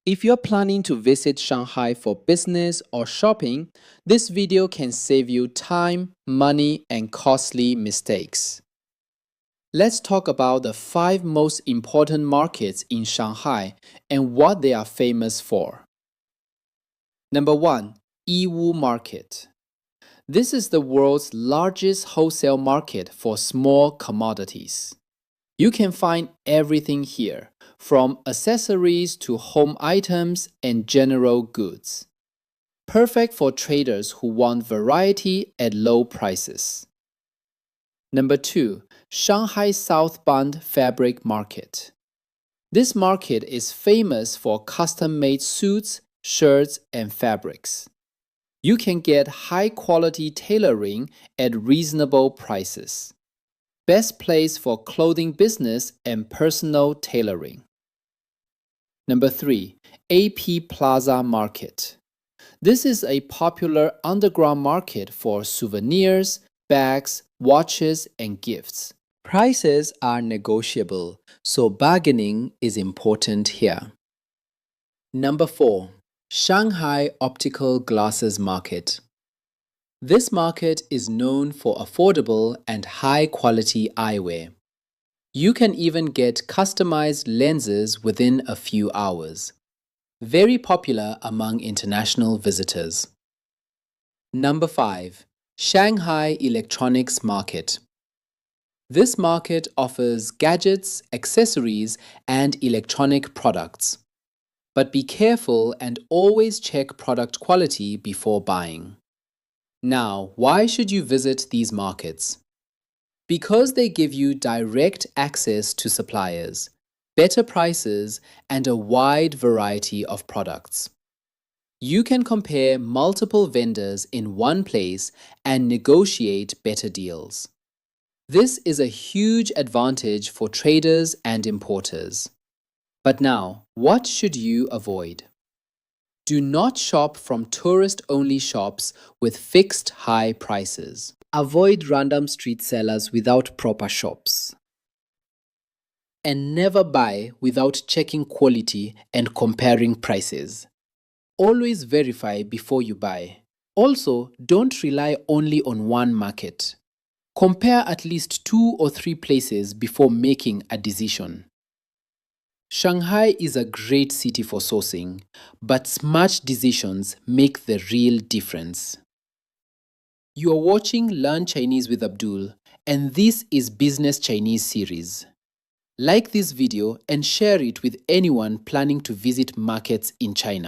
If you're planning to visit Shanghai for business or shopping, this video can save you time, money, and costly mistakes. Let's talk about the 5 most important markets in Shanghai and what they are famous for. Number 1. Yiwu Market. This is the world's largest wholesale market for small commodities. You can find everything here, from accessories to home items and general goods. Perfect for traders who want variety at low prices. Number 2. Shanghai Bund Fabric Market. This market is famous for custom-made suits, shirts, and fabrics. You can get high-quality tailoring at reasonable prices. Best place for clothing business and personal tailoring. Number 3. AP Plaza Market. This is a popular underground market for souvenirs, bags, watches, and gifts. Prices are negotiable, so bargaining is important here. Number 4. Shanghai Optical Glasses Market. This market is known for affordable and high-quality eyewear. You can even get customized lenses within a few hours. Very popular among international visitors. Number 5. Shanghai Electronics Market. This market offers gadgets, accessories, and electronic products. But be careful and always check product quality before buying. Now, why should you visit these markets? Because they give you direct access to suppliers, better prices, and a wide variety of products. You can compare multiple vendors in one place and negotiate better deals. This is a huge advantage for traders and importers. But now, what should you avoid? Do not shop from tourist-only shops with fixed high prices. Avoid random street sellers without proper shops. And never buy without checking quality and comparing prices. Always verify before you buy. Also, don't rely only on one market. Compare at least 2 or 3 places before making a decision. Shanghai is a great city for sourcing, but smart decisions make the real difference. You are watching Learn Chinese with Abdul, and this is Business Chinese series. Like this video and share it with anyone planning to visit markets in China.